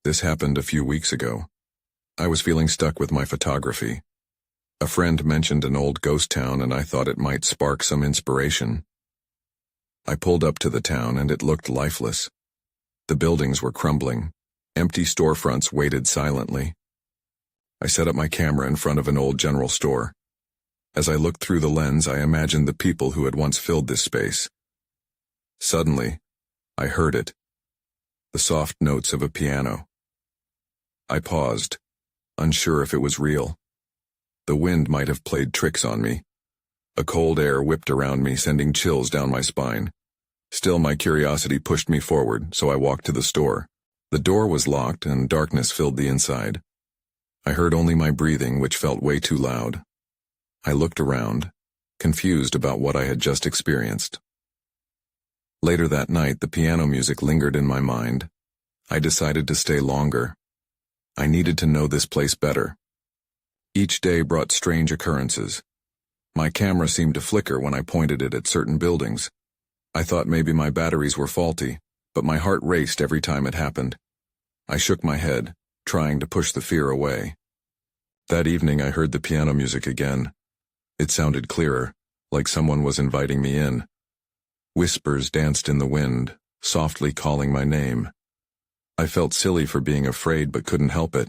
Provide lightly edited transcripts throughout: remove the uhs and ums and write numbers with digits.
This happened a few weeks ago. I was feeling stuck with my photography. A friend mentioned an old ghost town and I thought it might spark some inspiration. I pulled up to the town and it looked lifeless. The buildings were crumbling. Empty storefronts waited silently. I set up my camera in front of an old general store. As I looked through the lens, I imagined the people who had once filled this space. Suddenly, I heard it. The soft notes of a piano. I paused, unsure if it was real. The wind might have played tricks on me. A cold air whipped around me, sending chills down my spine. Still, my curiosity pushed me forward, so I walked to the store. The door was locked and darkness filled the inside. I heard only my breathing, which felt way too loud. I looked around, confused about what I had just experienced. Later that night, the piano music lingered in my mind. I decided to stay longer. I needed to know this place better. Each day brought strange occurrences. My camera seemed to flicker when I pointed it at certain buildings. I thought maybe my batteries were faulty, but my heart raced every time it happened. I shook my head, trying to push the fear away. That evening I heard the piano music again. It sounded clearer, like someone was inviting me in. Whispers danced in the wind, softly calling my name. I felt silly for being afraid but couldn't help it.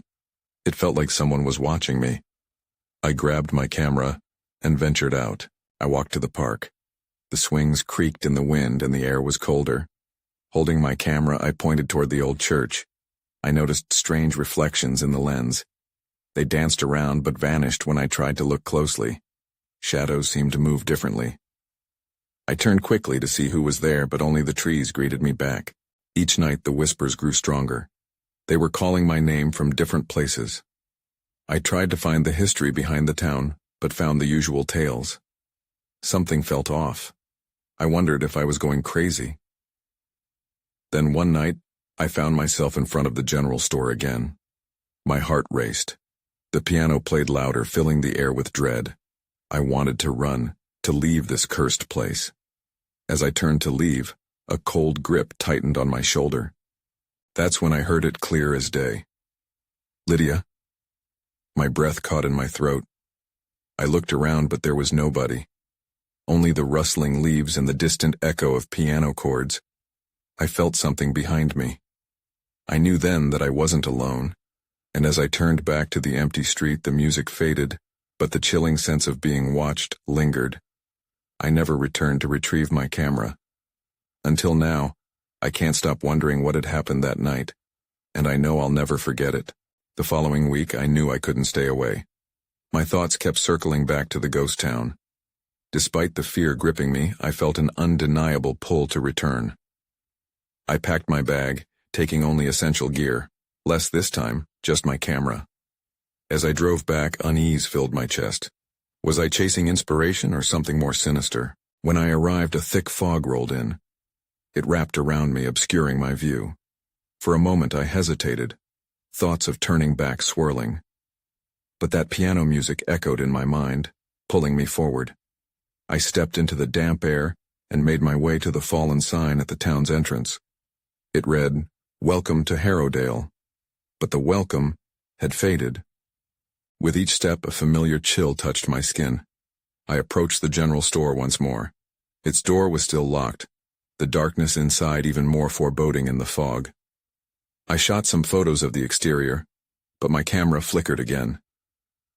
It felt like someone was watching me. I grabbed my camera and ventured out. I walked to the park. The swings creaked in the wind and the air was colder. Holding my camera, I pointed toward the old church. I noticed strange reflections in the lens. They danced around but vanished when I tried to look closely. Shadows seemed to move differently. I turned quickly to see who was there, but only the trees greeted me back. Each night the whispers grew stronger. They were calling my name from different places. I tried to find the history behind the town, but found the usual tales. Something felt off. I wondered if I was going crazy. Then one night, I found myself in front of the general store again. My heart raced. The piano played louder, filling the air with dread. I wanted to run, to leave this cursed place. As I turned to leave, a cold grip tightened on my shoulder. That's when I heard it clear as day. "Lydia?" My breath caught in my throat. I looked around, but there was nobody. Only the rustling leaves and the distant echo of piano chords. I felt something behind me. I knew then that I wasn't alone, and as I turned back to the empty street, the music faded, but the chilling sense of being watched lingered. I never returned to retrieve my camera. Until now, I can't stop wondering what had happened that night, and I know I'll never forget it. The following week, I knew I couldn't stay away. My thoughts kept circling back to the ghost town. Despite the fear gripping me, I felt an undeniable pull to return. I packed my bag, taking only essential gear, less this time, just my camera. As I drove back, unease filled my chest. Was I chasing inspiration or something more sinister? When I arrived, a thick fog rolled in. It wrapped around me, obscuring my view. For a moment I hesitated, thoughts of turning back swirling. But that piano music echoed in my mind, pulling me forward. I stepped into the damp air and made my way to the fallen sign at the town's entrance. It read, "Welcome to Harrowdale," but the welcome had faded. With each step, a familiar chill touched my skin. I approached the general store once more. Its door was still locked, the darkness inside even more foreboding in the fog. I shot some photos of the exterior, but my camera flickered again.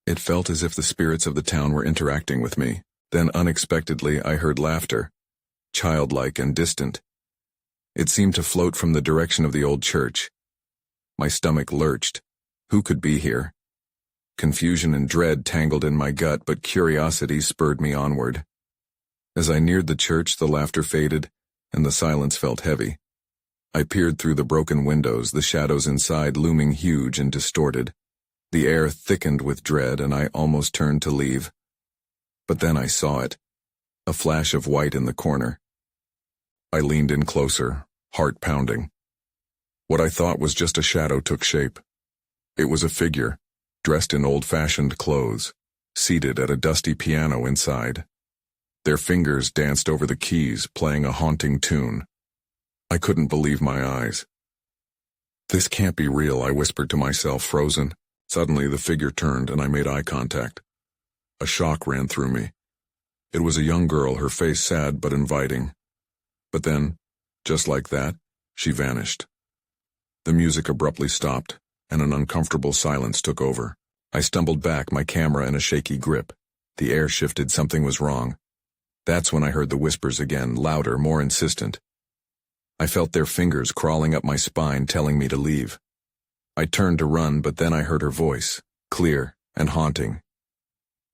It felt as if the spirits of the town were interacting with me. Then unexpectedly I heard laughter, childlike and distant. It seemed to float from the direction of the old church. My stomach lurched. Who could be here? Confusion and dread tangled in my gut, but curiosity spurred me onward. As I neared the church, the laughter faded, and the silence felt heavy. I peered through the broken windows, the shadows inside looming huge and distorted. The air thickened with dread, and I almost turned to leave. But then I saw it, a flash of white in the corner. I leaned in closer, heart pounding. What I thought was just a shadow took shape. It was a figure, dressed in old-fashioned clothes, seated at a dusty piano inside. Their fingers danced over the keys, playing a haunting tune. I couldn't believe my eyes. This can't be real, I whispered to myself, frozen. Suddenly the figure turned and I made eye contact. A shock ran through me. It was a young girl, her face sad but inviting. But then, just like that, she vanished. The music abruptly stopped, and an uncomfortable silence took over. I stumbled back, my camera in a shaky grip. The air shifted, something was wrong. That's when I heard the whispers again, louder, more insistent. I felt their fingers crawling up my spine, telling me to leave. I turned to run, but then I heard her voice, clear and haunting.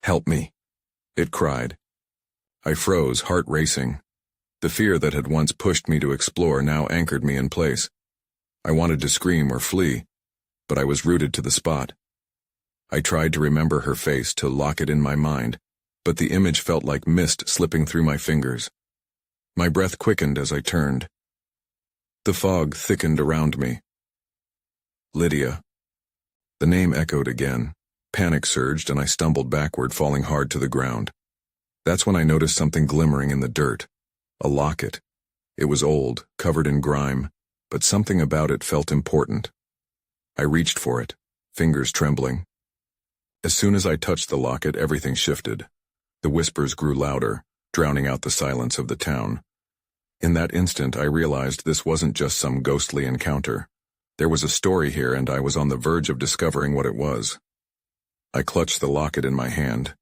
"Help me," it cried. I froze, heart racing. The fear that had once pushed me to explore now anchored me in place. I wanted to scream or flee, but I was rooted to the spot. I tried to remember her face, to lock it in my mind, but the image felt like mist slipping through my fingers. My breath quickened as I turned. The fog thickened around me. Lydia. The name echoed again. Panic surged and I stumbled backward, falling hard to the ground. That's when I noticed something glimmering in the dirt. A locket. It was old, covered in grime, but something about it felt important. I reached for it, fingers trembling. As soon as I touched the locket, everything shifted. The whispers grew louder, drowning out the silence of the town. In that instant, I realized this wasn't just some ghostly encounter. There was a story here, and I was on the verge of discovering what it was. I clutched the locket in my hand.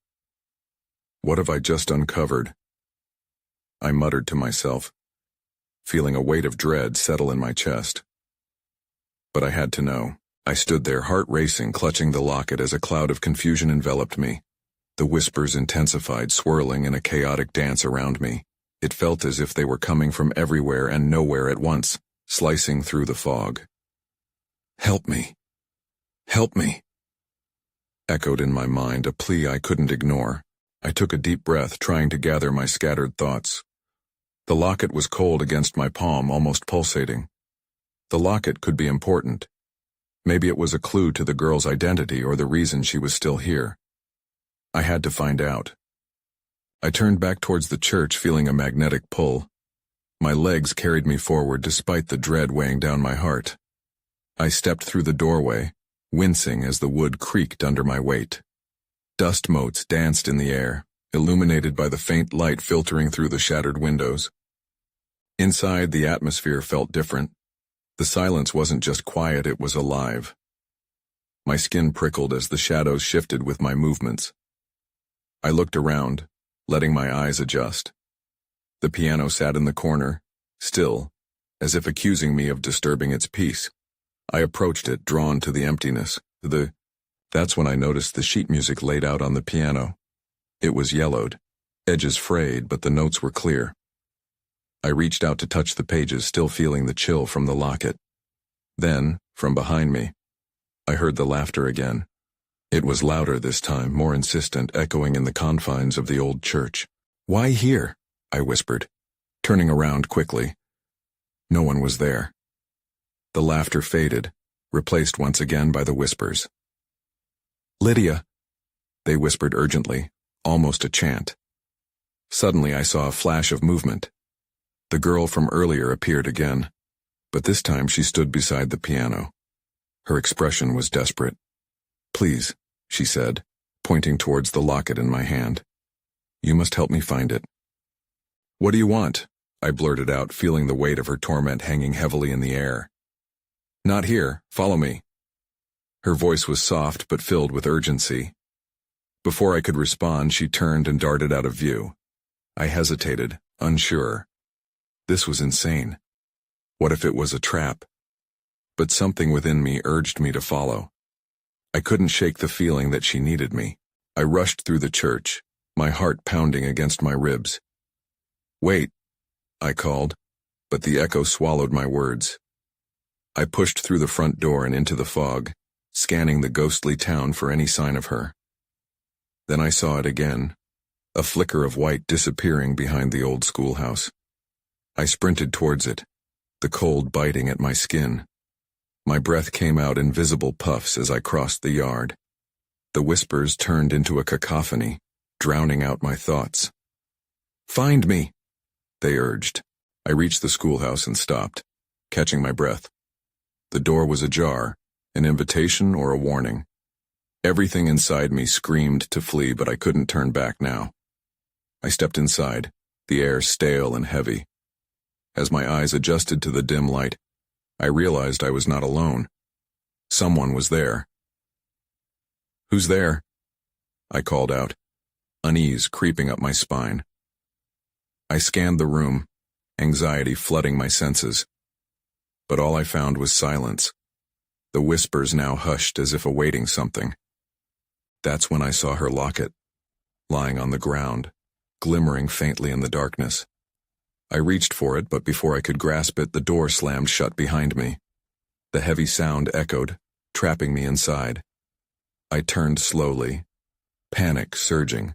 What have I just uncovered? I muttered to myself, feeling a weight of dread settle in my chest. But I had to know. I stood there, heart racing, clutching the locket as a cloud of confusion enveloped me. The whispers intensified, swirling in a chaotic dance around me. It felt as if they were coming from everywhere and nowhere at once, slicing through the fog. "Help me! Help me!" echoed in my mind, a plea I couldn't ignore. I took a deep breath, trying to gather my scattered thoughts. The locket was cold against my palm, almost pulsating. The locket could be important. Maybe it was a clue to the girl's identity or the reason she was still here. I had to find out. I turned back towards the church, feeling a magnetic pull. My legs carried me forward despite the dread weighing down my heart. I stepped through the doorway, wincing as the wood creaked under my weight. Dust motes danced in the air, illuminated by the faint light filtering through the shattered windows. Inside, the atmosphere felt different. The silence wasn't just quiet, it was alive. My skin prickled as the shadows shifted with my movements. I looked around, letting my eyes adjust. The piano sat in the corner, still, as if accusing me of disturbing its peace. I approached it, drawn to the emptiness. That's when I noticed the sheet music laid out on the piano. It was yellowed, edges frayed, but the notes were clear. I reached out to touch the pages, still feeling the chill from the locket. Then, from behind me, I heard the laughter again. It was louder this time, more insistent, echoing in the confines of the old church. "Why here?" I whispered, turning around quickly. No one was there. The laughter faded, replaced once again by the whispers. "Lydia," they whispered urgently, almost a chant. Suddenly I saw a flash of movement. The girl from earlier appeared again, but this time she stood beside the piano. Her expression was desperate. "Please," she said, pointing towards the locket in my hand. "You must help me find it." "What do you want?" I blurted out, feeling the weight of her torment hanging heavily in the air. "Not here, follow me." Her voice was soft but filled with urgency. Before I could respond, she turned and darted out of view. I hesitated, unsure. This was insane. What if it was a trap? But something within me urged me to follow. I couldn't shake the feeling that she needed me. I rushed through the church, my heart pounding against my ribs. "Wait," I called, but the echo swallowed my words. I pushed through the front door and into the fog, scanning the ghostly town for any sign of her. Then I saw it again, a flicker of white disappearing behind the old schoolhouse. I sprinted towards it, the cold biting at my skin. My breath came out in visible puffs as I crossed the yard. The whispers turned into a cacophony, drowning out my thoughts. "Find me," they urged. I reached the schoolhouse and stopped, catching my breath. The door was ajar, an invitation or a warning. Everything inside me screamed to flee, but I couldn't turn back now. I stepped inside, the air stale and heavy. As my eyes adjusted to the dim light, I realized I was not alone. Someone was there. "Who's there?" I called out, unease creeping up my spine. I scanned the room, anxiety flooding my senses. But all I found was silence, the whispers now hushed as if awaiting something. That's when I saw her locket, lying on the ground, glimmering faintly in the darkness. I reached for it, but before I could grasp it, the door slammed shut behind me. The heavy sound echoed, trapping me inside. I turned slowly, panic surging.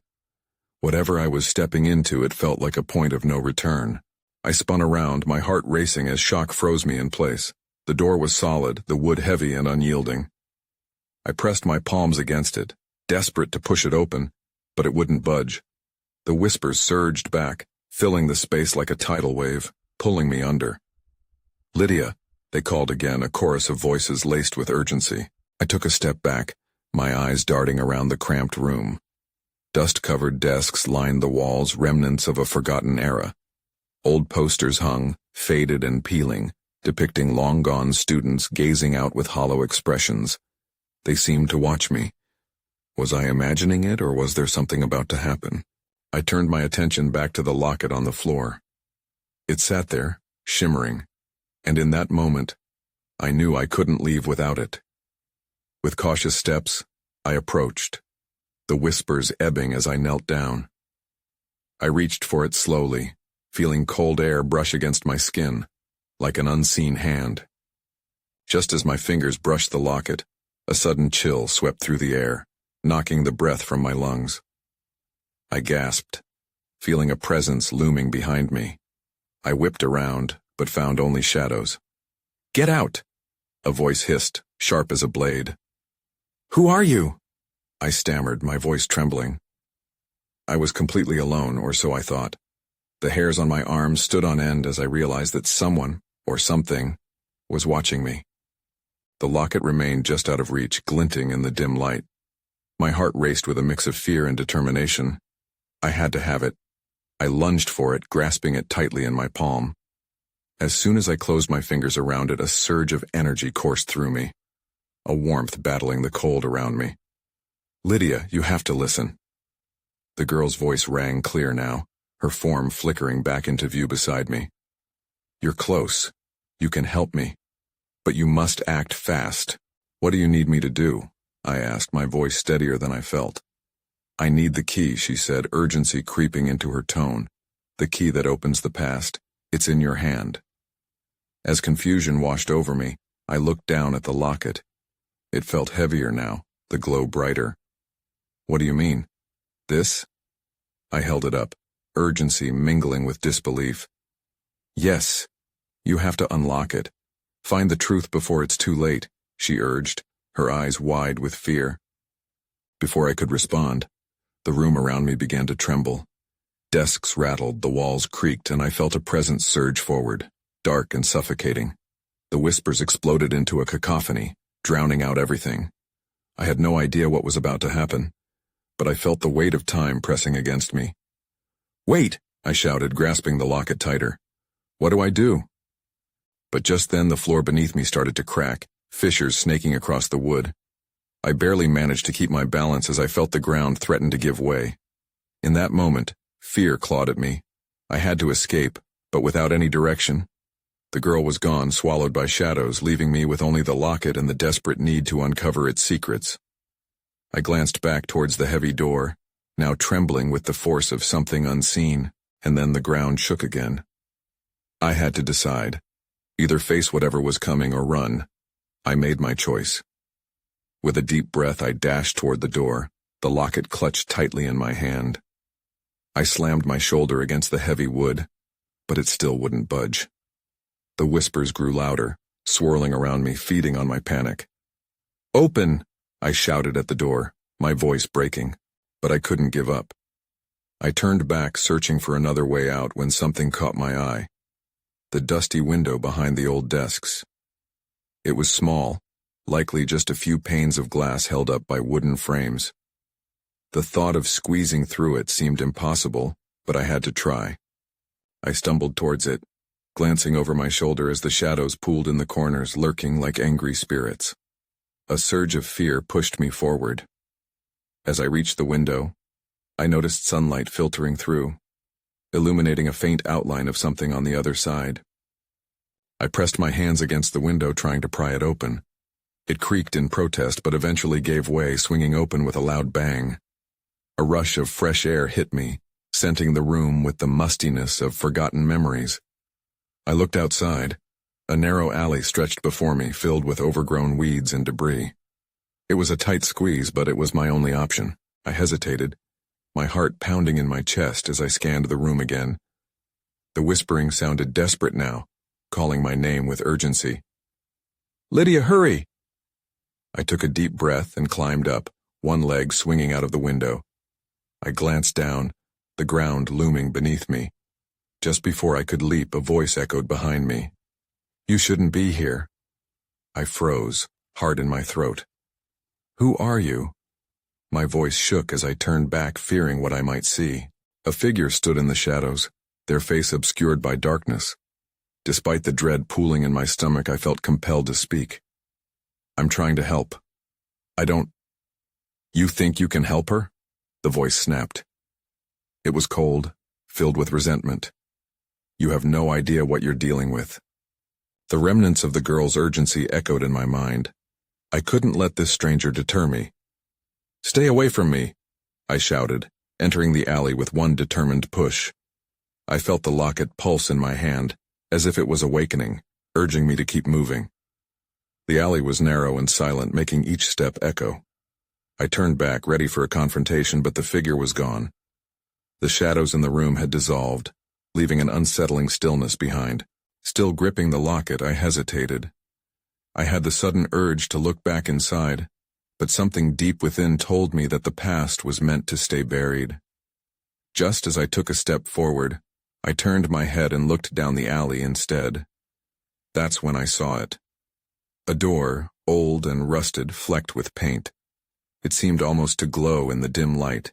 Whatever I was stepping into, it felt like a point of no return. I spun around, my heart racing as shock froze me in place. The door was solid, the wood heavy and unyielding. I pressed my palms against it, desperate to push it open, but it wouldn't budge. The whispers surged back, filling the space like a tidal wave, pulling me under. "Lydia," they called again, a chorus of voices laced with urgency. I took a step back, my eyes darting around the cramped room. Dust-covered desks lined the walls, remnants of a forgotten era. Old posters hung, faded and peeling, depicting long-gone students gazing out with hollow expressions. They seemed to watch me. Was I imagining it, or was there something about to happen? I turned my attention back to the locket on the floor. It sat there, shimmering, and in that moment, I knew I couldn't leave without it. With cautious steps, I approached, the whispers ebbing as I knelt down. I reached for it slowly, feeling cold air brush against my skin, like an unseen hand. Just as my fingers brushed the locket, a sudden chill swept through the air, knocking the breath from my lungs. I gasped, feeling a presence looming behind me. I whipped around, but found only shadows. "Get out!" a voice hissed, sharp as a blade. "Who are you?" I stammered, my voice trembling. I was completely alone, or so I thought. The hairs on my arms stood on end as I realized that someone, or something, was watching me. The locket remained just out of reach, glinting in the dim light. My heart raced with a mix of fear and determination. I had to have it. I lunged for it, grasping it tightly in my palm. As soon as I closed my fingers around it, a surge of energy coursed through me, a warmth battling the cold around me. "Lydia, you have to listen." The girl's voice rang clear now, her form flickering back into view beside me. "You're close. You can help me. But you must act fast." "What do you need me to do?" I asked, my voice steadier than I felt. "I need the key," she said, urgency creeping into her tone. "The key that opens the past. It's in your hand." As confusion washed over me, I looked down at the locket. It felt heavier now, the glow brighter. "What do you mean? This?" I held it up, urgency mingling with disbelief. "Yes. You have to unlock it. Find the truth before it's too late," she urged, her eyes wide with fear. Before I could respond, the room around me began to tremble. Desks rattled, the walls creaked, and I felt a presence surge forward, dark and suffocating. The whispers exploded into a cacophony, drowning out everything. I had no idea what was about to happen, but I felt the weight of time pressing against me. "Wait!" I shouted, grasping the locket tighter. "What do I do?" But just then the floor beneath me started to crack, fissures snaking across the wood. I barely managed to keep my balance as I felt the ground threaten to give way. In that moment, fear clawed at me. I had to escape, but without any direction. The girl was gone, swallowed by shadows, leaving me with only the locket and the desperate need to uncover its secrets. I glanced back towards the heavy door, now trembling with the force of something unseen, and then the ground shook again. I had to decide. Either face whatever was coming or run. I made my choice. With a deep breath, I dashed toward the door, the locket clutched tightly in my hand. I slammed my shoulder against the heavy wood, but it still wouldn't budge. The whispers grew louder, swirling around me, feeding on my panic. "Open!" I shouted at the door, my voice breaking, but I couldn't give up. I turned back, searching for another way out, when something caught my eye. The dusty window behind the old desks. It was small, likely just a few panes of glass held up by wooden frames. The thought of squeezing through it seemed impossible, but I had to try. I stumbled towards it, glancing over my shoulder as the shadows pooled in the corners, lurking like angry spirits. A surge of fear pushed me forward. As I reached the window, I noticed sunlight filtering through, illuminating a faint outline of something on the other side. I pressed my hands against the window, trying to pry it open. It creaked in protest, but eventually gave way, swinging open with a loud bang. A rush of fresh air hit me, scenting the room with the mustiness of forgotten memories. I looked outside. A narrow alley stretched before me, filled with overgrown weeds and debris. It was a tight squeeze, but it was my only option. I hesitated, my heart pounding in my chest as I scanned the room again. The whispering sounded desperate now, calling my name with urgency. "Lydia, hurry!" I took a deep breath and climbed up, one leg swinging out of the window. I glanced down, the ground looming beneath me. Just before I could leap, a voice echoed behind me. "You shouldn't be here." I froze, heart in my throat. "Who are you?" My voice shook as I turned back, fearing what I might see. A figure stood in the shadows, their face obscured by darkness. Despite the dread pooling in my stomach, I felt compelled to speak. "I'm trying to help. I don't—" "You think you can help her?" The voice snapped. It was cold, filled with resentment. "You have no idea what you're dealing with." The remnants of the girl's urgency echoed in my mind. I couldn't let this stranger deter me. "Stay away from me," I shouted, entering the alley with one determined push. I felt the locket pulse in my hand, as if it was awakening, urging me to keep moving. The alley was narrow and silent, making each step echo. I turned back, ready for a confrontation, but the figure was gone. The shadows in the room had dissolved, leaving an unsettling stillness behind. Still gripping the locket, I hesitated. I had the sudden urge to look back inside, but something deep within told me that the past was meant to stay buried. Just as I took a step forward, I turned my head and looked down the alley instead. That's when I saw it. A door, old and rusted, flecked with paint. It seemed almost to glow in the dim light.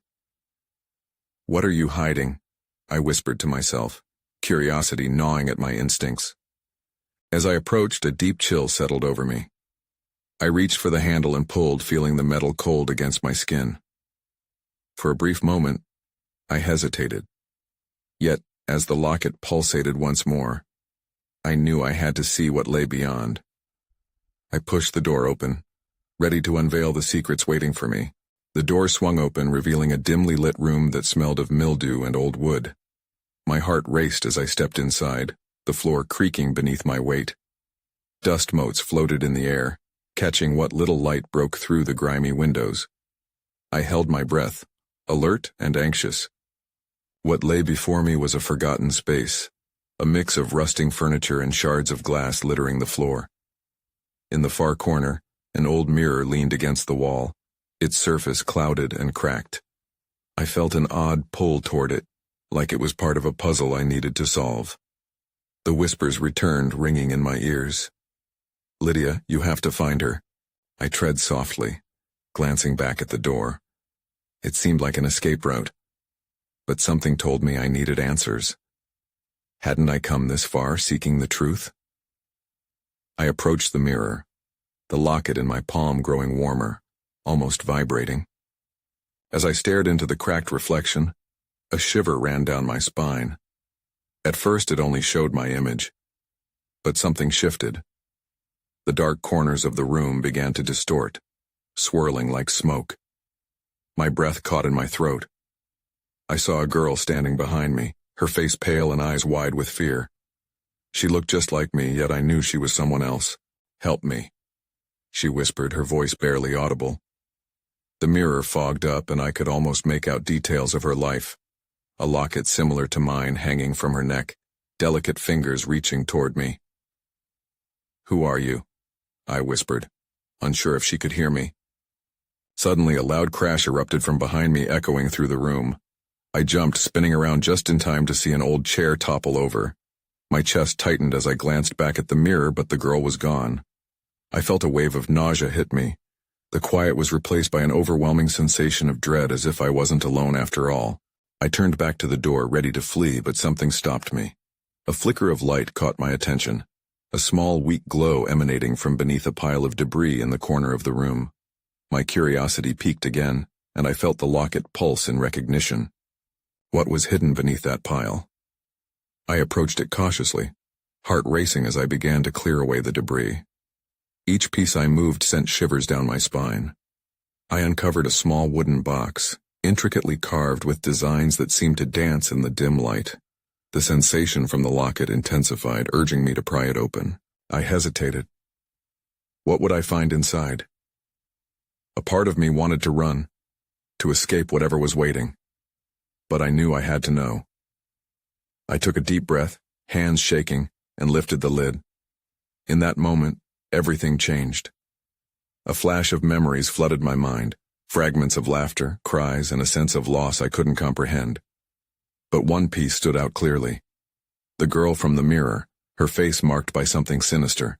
"What are you hiding?" I whispered to myself, curiosity gnawing at my instincts. As I approached, a deep chill settled over me. I reached for the handle and pulled, feeling the metal cold against my skin. For a brief moment, I hesitated. Yet, as the locket pulsated once more, I knew I had to see what lay beyond. I pushed the door open, ready to unveil the secrets waiting for me. The door swung open, revealing a dimly lit room that smelled of mildew and old wood. My heart raced as I stepped inside, the floor creaking beneath my weight. Dust motes floated in the air, catching what little light broke through the grimy windows. I held my breath, alert and anxious. What lay before me was a forgotten space, a mix of rusting furniture and shards of glass littering the floor. In the far corner, an old mirror leaned against the wall, its surface clouded and cracked. I felt an odd pull toward it, like it was part of a puzzle I needed to solve. The whispers returned, ringing in my ears. "Lydia, you have to find her." I tread softly, glancing back at the door. It seemed like an escape route, but something told me I needed answers. Hadn't I come this far seeking the truth? I approached the mirror, the locket in my palm growing warmer, almost vibrating. As I stared into the cracked reflection, a shiver ran down my spine. At first it only showed my image, but something shifted. The dark corners of the room began to distort, swirling like smoke. My breath caught in my throat. I saw a girl standing behind me, her face pale and eyes wide with fear. She looked just like me, yet I knew she was someone else. "Help me," she whispered, her voice barely audible. The mirror fogged up, and I could almost make out details of her life. A locket similar to mine hanging from her neck, delicate fingers reaching toward me. "Who are you?" I whispered, unsure if she could hear me. Suddenly a loud crash erupted from behind me, echoing through the room. I jumped, spinning around just in time to see an old chair topple over. My chest tightened as I glanced back at the mirror, but the girl was gone. I felt a wave of nausea hit me. The quiet was replaced by an overwhelming sensation of dread, as if I wasn't alone after all. I turned back to the door, ready to flee, but something stopped me. A flicker of light caught my attention, a small, weak glow emanating from beneath a pile of debris in the corner of the room. My curiosity piqued again, and I felt the locket pulse in recognition. What was hidden beneath that pile? I approached it cautiously, heart racing as I began to clear away the debris. Each piece I moved sent shivers down my spine. I uncovered a small wooden box, intricately carved with designs that seemed to dance in the dim light. The sensation from the locket intensified, urging me to pry it open. I hesitated. What would I find inside? A part of me wanted to run, to escape whatever was waiting. But I knew I had to know. I took a deep breath, hands shaking, and lifted the lid. In that moment, everything changed. A flash of memories flooded my mind, fragments of laughter, cries, and a sense of loss I couldn't comprehend. But one piece stood out clearly. The girl from the mirror, her face marked by something sinister.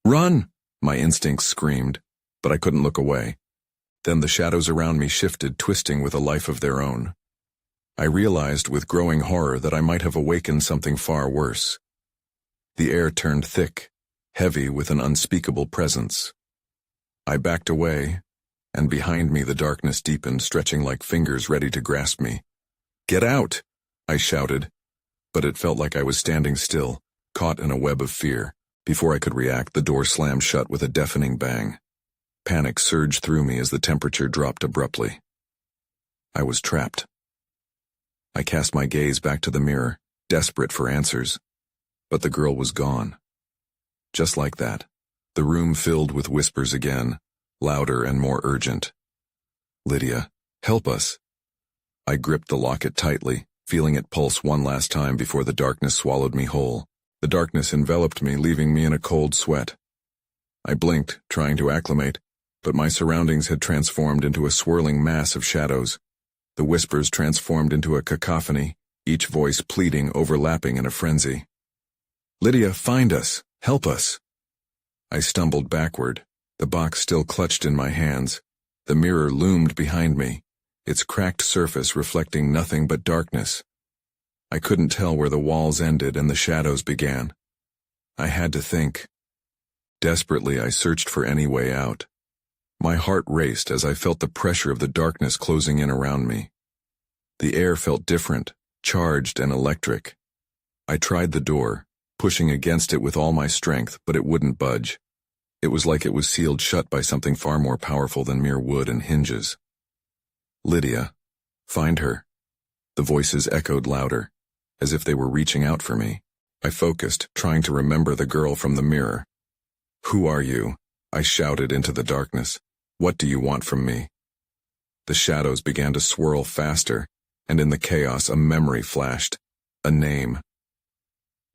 "Run!" my instincts screamed, but I couldn't look away. Then the shadows around me shifted, twisting with a life of their own. I realized with growing horror that I might have awakened something far worse. The air turned thick, heavy with an unspeakable presence. I backed away, and behind me the darkness deepened, stretching like fingers ready to grasp me. "Get out!" I shouted, but it felt like I was standing still, caught in a web of fear. Before I could react, the door slammed shut with a deafening bang. Panic surged through me as the temperature dropped abruptly. I was trapped. I cast my gaze back to the mirror, desperate for answers. But the girl was gone. Just like that, the room filled with whispers again, louder and more urgent. "Lydia, help us." I gripped the locket tightly, feeling it pulse one last time before the darkness swallowed me whole. The darkness enveloped me, leaving me in a cold sweat. I blinked, trying to acclimate, but my surroundings had transformed into a swirling mass of shadows. The whispers transformed into a cacophony, each voice pleading, overlapping in a frenzy. "Lydia, find us! Help us!" I stumbled backward, the box still clutched in my hands. The mirror loomed behind me, its cracked surface reflecting nothing but darkness. I couldn't tell where the walls ended and the shadows began. I had to think. Desperately, I searched for any way out. My heart raced as I felt the pressure of the darkness closing in around me. The air felt different, charged and electric. I tried the door, pushing against it with all my strength, but it wouldn't budge. It was like it was sealed shut by something far more powerful than mere wood and hinges. "Lydia, find her." The voices echoed louder, as if they were reaching out for me. I focused, trying to remember the girl from the mirror. "Who are you?" I shouted into the darkness. "What do you want from me?" The shadows began to swirl faster, and in the chaos a memory flashed. A name.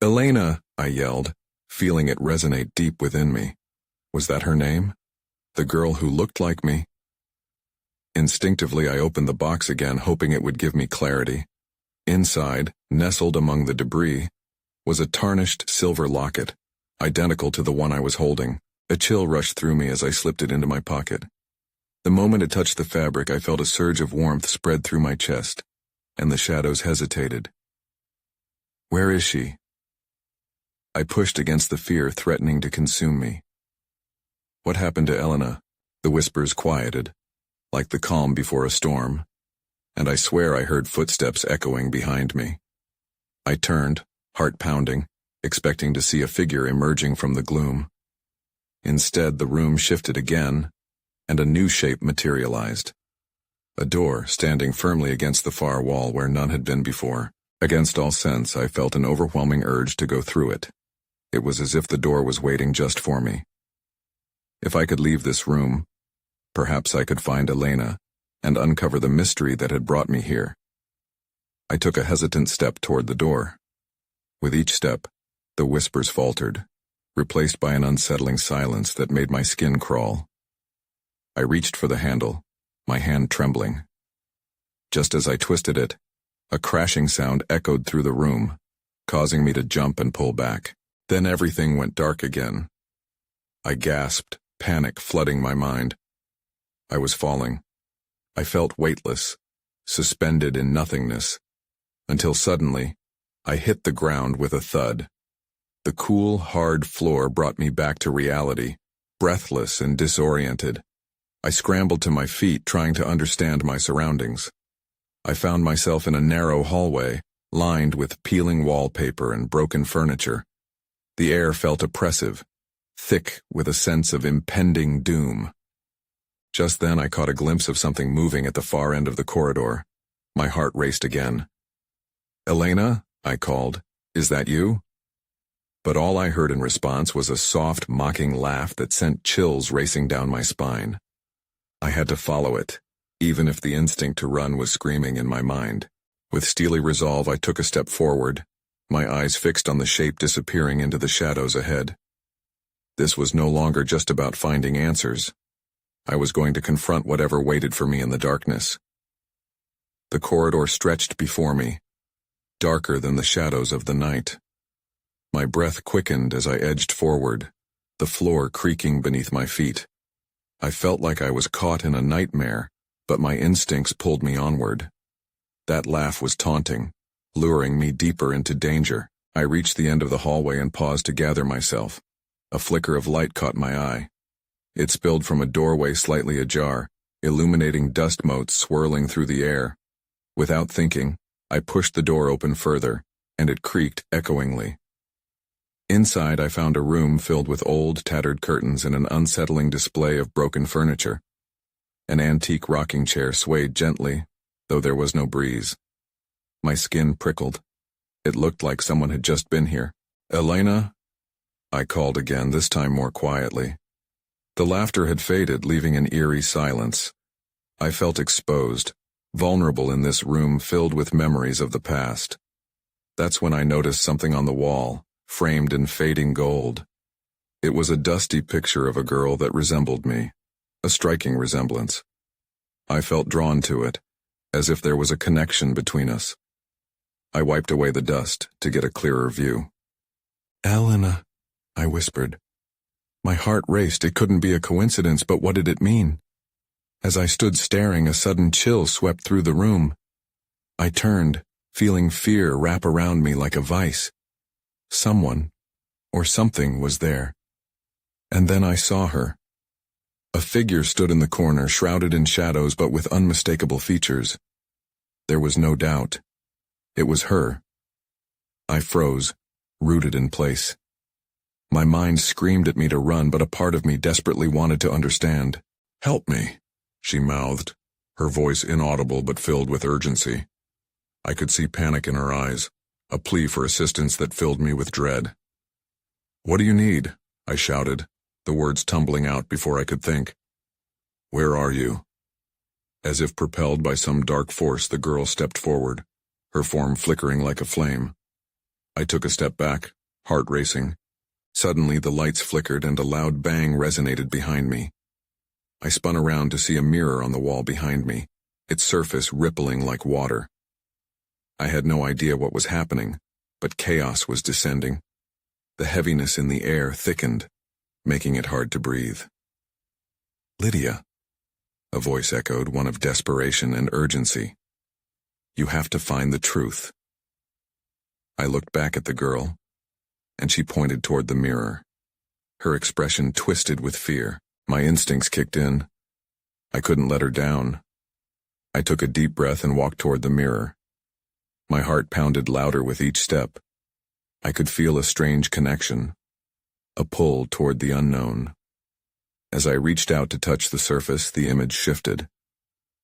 "Elena," I yelled, feeling it resonate deep within me. Was that her name? The girl who looked like me? Instinctively I opened the box again, hoping it would give me clarity. Inside, nestled among the debris, was a tarnished silver locket, identical to the one I was holding. A chill rushed through me as I slipped it into my pocket. The moment it touched the fabric, I felt a surge of warmth spread through my chest, and the shadows hesitated. "Where is she?" I pushed against the fear threatening to consume me. "What happened to Elena?" The whispers quieted, like the calm before a storm, and I swear I heard footsteps echoing behind me. I turned, heart pounding, expecting to see a figure emerging from the gloom. Instead, the room shifted again, and a new shape materialized. A door standing firmly against the far wall where none had been before. Against all sense, I felt an overwhelming urge to go through it. It was as if the door was waiting just for me. If I could leave this room, perhaps I could find Elena and uncover the mystery that had brought me here. I took a hesitant step toward the door. With each step, the whispers faltered, replaced by an unsettling silence that made my skin crawl. I reached for the handle, my hand trembling. Just as I twisted it, a crashing sound echoed through the room, causing me to jump and pull back. Then everything went dark again. I gasped, panic flooding my mind. I was falling. I felt weightless, suspended in nothingness, until suddenly, I hit the ground with a thud. The cool, hard floor brought me back to reality, breathless and disoriented. I scrambled to my feet, trying to understand my surroundings. I found myself in a narrow hallway, lined with peeling wallpaper and broken furniture. The air felt oppressive, thick with a sense of impending doom. Just then I caught a glimpse of something moving at the far end of the corridor. My heart raced again. "Elena," I called, "is that you?" But all I heard in response was a soft, mocking laugh that sent chills racing down my spine. I had to follow it, even if the instinct to run was screaming in my mind. With steely resolve, I took a step forward, my eyes fixed on the shape disappearing into the shadows ahead. This was no longer just about finding answers. I was going to confront whatever waited for me in the darkness. The corridor stretched before me, darker than the shadows of the night. My breath quickened as I edged forward, the floor creaking beneath my feet. I felt like I was caught in a nightmare, but my instincts pulled me onward. That laugh was taunting, luring me deeper into danger. I reached the end of the hallway and paused to gather myself. A flicker of light caught my eye. It spilled from a doorway slightly ajar, illuminating dust motes swirling through the air. Without thinking, I pushed the door open further, and it creaked echoingly. Inside, I found a room filled with old, tattered curtains and an unsettling display of broken furniture. An antique rocking chair swayed gently, though there was no breeze. My skin prickled. It looked like someone had just been here. "Elena?" I called again, this time more quietly. The laughter had faded, leaving an eerie silence. I felt exposed, vulnerable in this room filled with memories of the past. That's when I noticed something on the wall, framed in fading gold. It was a dusty picture of a girl that resembled me, a striking resemblance. I felt drawn to it, as if there was a connection between us. I wiped away the dust to get a clearer view. "Elena," I whispered. My heart raced. It couldn't be a coincidence, but what did it mean? As I stood staring, a sudden chill swept through the room. I turned, feeling fear wrap around me like a vice. Someone, or something, was there. And then I saw her. A figure stood in the corner, shrouded in shadows but with unmistakable features. There was no doubt. It was her. I froze, rooted in place. My mind screamed at me to run, but a part of me desperately wanted to understand. "Help me," she mouthed, her voice inaudible but filled with urgency. I could see panic in her eyes, a plea for assistance that filled me with dread. "What do you need?" I shouted, the words tumbling out before I could think. "Where are you?" As if propelled by some dark force, the girl stepped forward, her form flickering like a flame. I took a step back, heart racing. Suddenly the lights flickered and a loud bang resonated behind me. I spun around to see a mirror on the wall behind me, its surface rippling like water. I had no idea what was happening, but chaos was descending. The heaviness in the air thickened, making it hard to breathe. "Lydia," a voice echoed, one of desperation and urgency. "You have to find the truth." I looked back at the girl, and she pointed toward the mirror. Her expression twisted with fear. My instincts kicked in. I couldn't let her down. I took a deep breath and walked toward the mirror. My heart pounded louder with each step. I could feel a strange connection, a pull toward the unknown. As I reached out to touch the surface, the image shifted.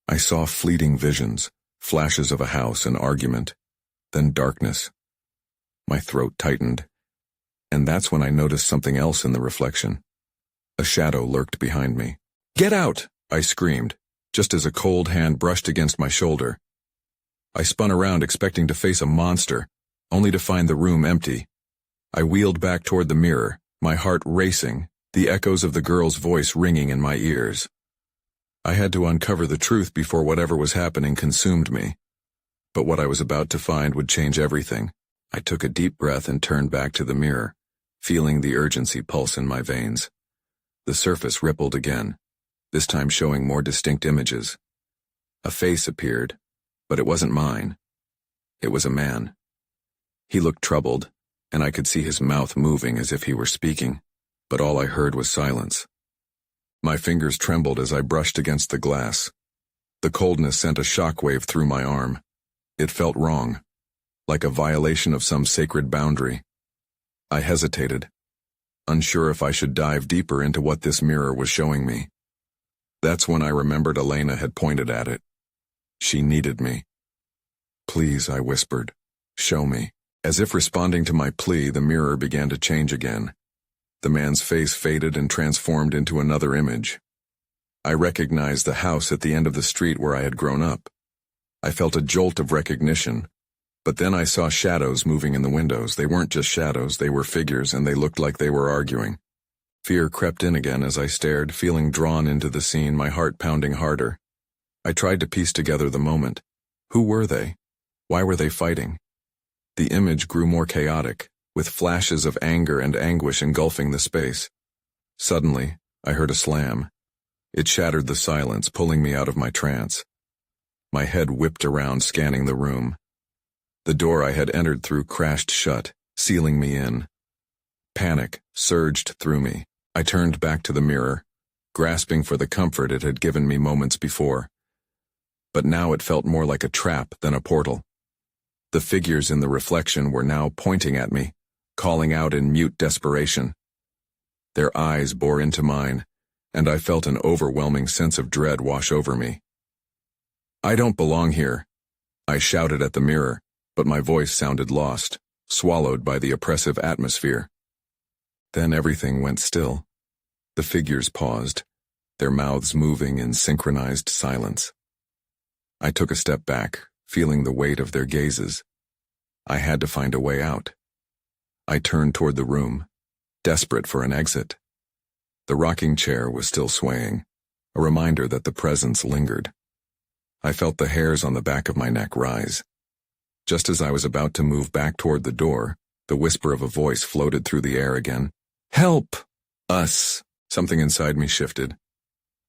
I saw fleeting visions, flashes of a house, an argument, then darkness. My throat tightened. And that's when I noticed something else in the reflection. A shadow lurked behind me. "Get out!" I screamed, just as a cold hand brushed against my shoulder. I spun around expecting to face a monster, only to find the room empty. I wheeled back toward the mirror, my heart racing, the echoes of the girl's voice ringing in my ears. I had to uncover the truth before whatever was happening consumed me. But what I was about to find would change everything. I took a deep breath and turned back to the mirror, feeling the urgency pulse in my veins. The surface rippled again, this time showing more distinct images. A face appeared, but it wasn't mine. It was a man. He looked troubled, and I could see his mouth moving as if he were speaking, but all I heard was silence. My fingers trembled as I brushed against the glass. The coldness sent a shockwave through my arm. It felt wrong, like a violation of some sacred boundary. I hesitated, unsure if I should dive deeper into what this mirror was showing me. That's when I remembered Elena had pointed at it. She needed me. "Please," I whispered, "show me." As if responding to my plea, the mirror began to change again. The man's face faded and transformed into another image. I recognized the house at the end of the street where I had grown up. I felt a jolt of recognition, but then I saw shadows moving in the windows. They weren't just shadows, they were figures, and they looked like they were arguing. Fear crept in again as I stared, feeling drawn into the scene, my heart pounding harder. I tried to piece together the moment. Who were they? Why were they fighting? The image grew more chaotic, with flashes of anger and anguish engulfing the space. Suddenly, I heard a slam. It shattered the silence, pulling me out of my trance. My head whipped around, scanning the room. The door I had entered through crashed shut, sealing me in. Panic surged through me. I turned back to the mirror, grasping for the comfort it had given me moments before. But now it felt more like a trap than a portal. The figures in the reflection were now pointing at me, calling out in mute desperation. Their eyes bore into mine, and I felt an overwhelming sense of dread wash over me. "I don't belong here," I shouted at the mirror, but my voice sounded lost, swallowed by the oppressive atmosphere. Then everything went still. The figures paused, their mouths moving in synchronized silence. I took a step back, feeling the weight of their gazes. I had to find a way out. I turned toward the room, desperate for an exit. The rocking chair was still swaying, a reminder that the presence lingered. I felt the hairs on the back of my neck rise. Just as I was about to move back toward the door, the whisper of a voice floated through the air again. "Help! Us!" Something inside me shifted.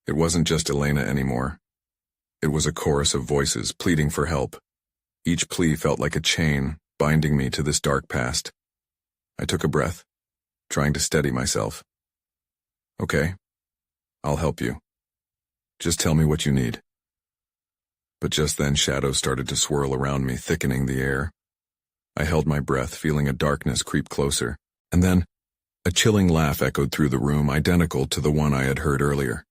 It wasn't just Elena anymore. It was a chorus of voices pleading for help. Each plea felt like a chain, binding me to this dark past. I took a breath, trying to steady myself. "Okay, I'll help you. Just tell me what you need." But just then shadows started to swirl around me, thickening the air. I held my breath, feeling a darkness creep closer, and then a chilling laugh echoed through the room, identical to the one I had heard earlier.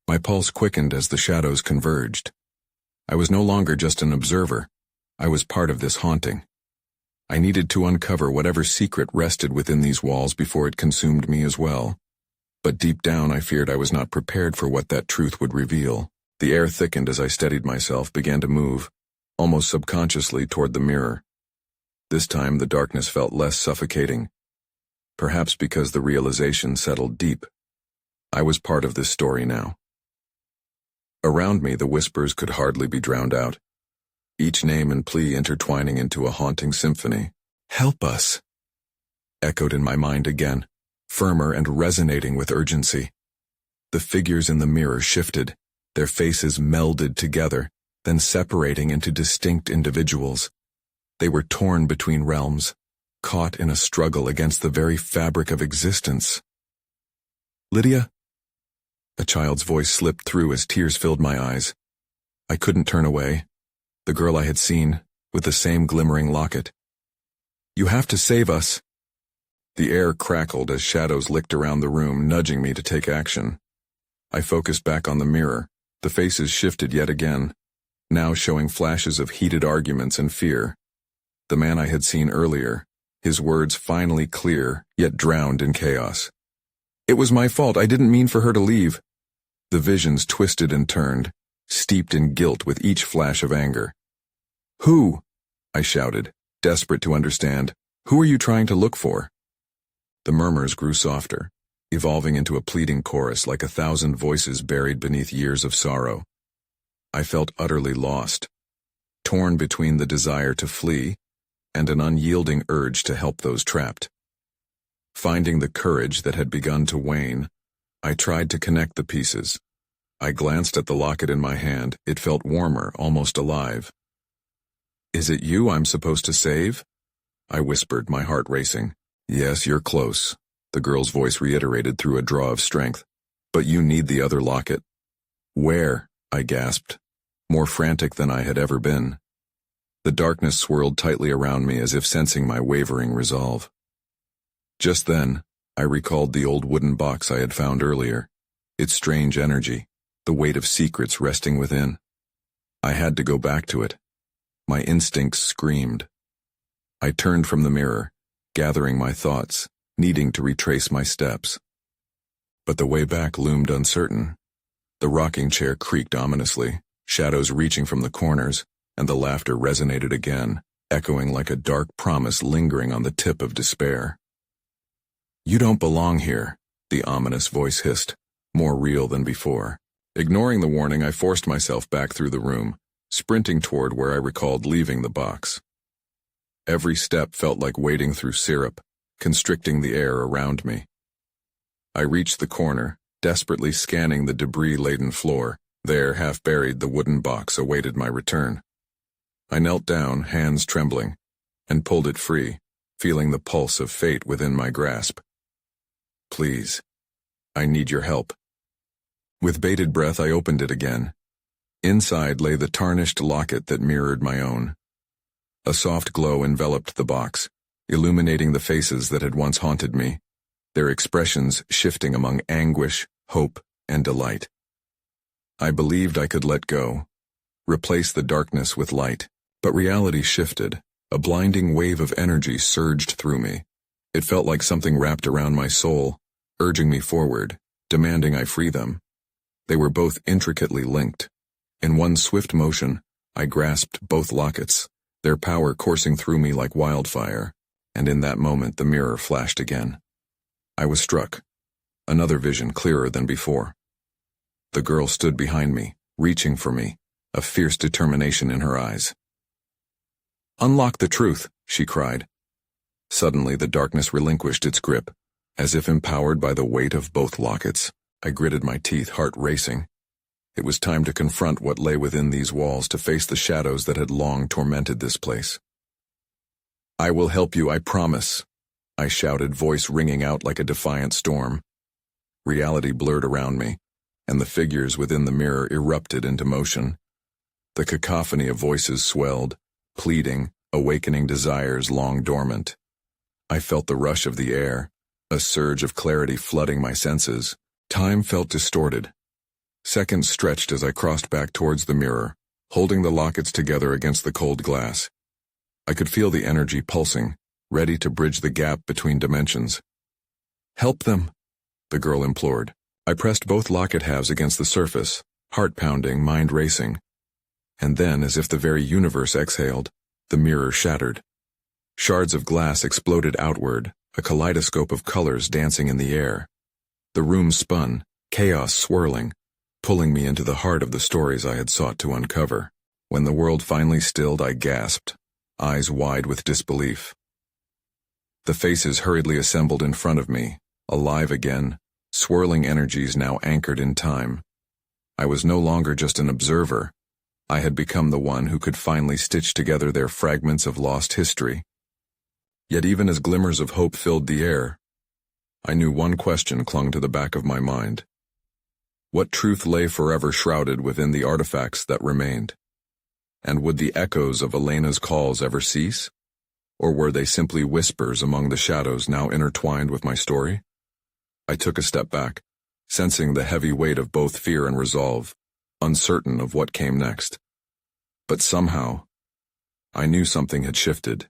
My pulse quickened as the shadows converged. I was no longer just an observer. I was part of this haunting. I needed to uncover whatever secret rested within these walls before it consumed me as well. But deep down I feared I was not prepared for what that truth would reveal. The air thickened as I steadied myself, began to move, almost subconsciously, toward the mirror. This time the darkness felt less suffocating, perhaps because the realization settled deep. I was part of this story now. Around me the whispers could hardly be drowned out, each name and plea intertwining into a haunting symphony. "Help us!" echoed in my mind again, firmer and resonating with urgency. The figures in the mirror shifted, their faces melded together, then separating into distinct individuals. They were torn between realms, caught in a struggle against the very fabric of existence. "Lydia?" A child's voice slipped through as tears filled my eyes. I couldn't turn away. The girl I had seen, with the same glimmering locket. "You have to save us." The air crackled as shadows licked around the room, nudging me to take action. I focused back on the mirror. The faces shifted yet again, now showing flashes of heated arguments and fear. The man I had seen earlier, his words finally clear, yet drowned in chaos. "It was my fault. I didn't mean for her to leave." The visions twisted and turned, steeped in guilt with each flash of anger. "Who?" I shouted, desperate to understand. "Who are you trying to look for?" The murmurs grew softer, evolving into a pleading chorus like 1,000 voices buried beneath years of sorrow. I felt utterly lost, torn between the desire to flee and an unyielding urge to help those trapped. Finding the courage that had begun to wane, I tried to connect the pieces. I glanced at the locket in my hand. It felt warmer, almost alive. "Is it you I'm supposed to save?" I whispered, my heart racing. "Yes, you're close," the girl's voice reiterated through a draw of strength. "But you need the other locket." "Where?" I gasped, more frantic than I had ever been. The darkness swirled tightly around me as if sensing my wavering resolve. Just then, I recalled the old wooden box I had found earlier, its strange energy, the weight of secrets resting within. I had to go back to it. My instincts screamed. I turned from the mirror, gathering my thoughts, needing to retrace my steps. But the way back loomed uncertain. The rocking chair creaked ominously, shadows reaching from the corners, and the laughter resonated again, echoing like a dark promise lingering on the tip of despair. "You don't belong here," the ominous voice hissed, more real than before. Ignoring the warning, I forced myself back through the room, sprinting toward where I recalled leaving the box. Every step felt like wading through syrup, constricting the air around me. I reached the corner, desperately scanning the debris-laden floor. There, half buried, the wooden box awaited my return. I knelt down, hands trembling, and pulled it free, feeling the pulse of fate within my grasp. "Please, I need your help." With bated breath, I opened it again. Inside lay the tarnished locket that mirrored my own. A soft glow enveloped the box, illuminating the faces that had once haunted me, their expressions shifting among anguish, hope, and delight. I believed I could let go, replace the darkness with light, but reality shifted. A blinding wave of energy surged through me. It felt like something wrapped around my soul, urging me forward, demanding I free them. They were both intricately linked. In one swift motion, I grasped both lockets, their power coursing through me like wildfire, and in that moment the mirror flashed again. I was struck, another vision clearer than before. The girl stood behind me, reaching for me, a fierce determination in her eyes. "Unlock the truth," she cried. Suddenly the darkness relinquished its grip, as if empowered by the weight of both lockets. I gritted my teeth, heart racing. It was time to confront what lay within these walls, to face the shadows that had long tormented this place. "I will help you, I promise," I shouted, voice ringing out like a defiant storm. Reality blurred around me, and the figures within the mirror erupted into motion. The cacophony of voices swelled, pleading, awakening desires long dormant. I felt the rush of the air, a surge of clarity flooding my senses. Time felt distorted. Seconds stretched as I crossed back towards the mirror, holding the lockets together against the cold glass. I could feel the energy pulsing, ready to bridge the gap between dimensions. "Help them," the girl implored. I pressed both locket halves against the surface, heart pounding, mind racing. And then, as if the very universe exhaled, the mirror shattered. Shards of glass exploded outward, a kaleidoscope of colors dancing in the air. The room spun, chaos swirling, pulling me into the heart of the stories I had sought to uncover. When the world finally stilled, I gasped, eyes wide with disbelief. The faces hurriedly assembled in front of me, alive again, swirling energies now anchored in time. I was no longer just an observer. I had become the one who could finally stitch together their fragments of lost history. Yet even as glimmers of hope filled the air, I knew one question clung to the back of my mind. What truth lay forever shrouded within the artifacts that remained? And would the echoes of Elena's calls ever cease? Or were they simply whispers among the shadows now intertwined with my story? I took a step back, sensing the heavy weight of both fear and resolve, uncertain of what came next. But somehow, I knew something had shifted.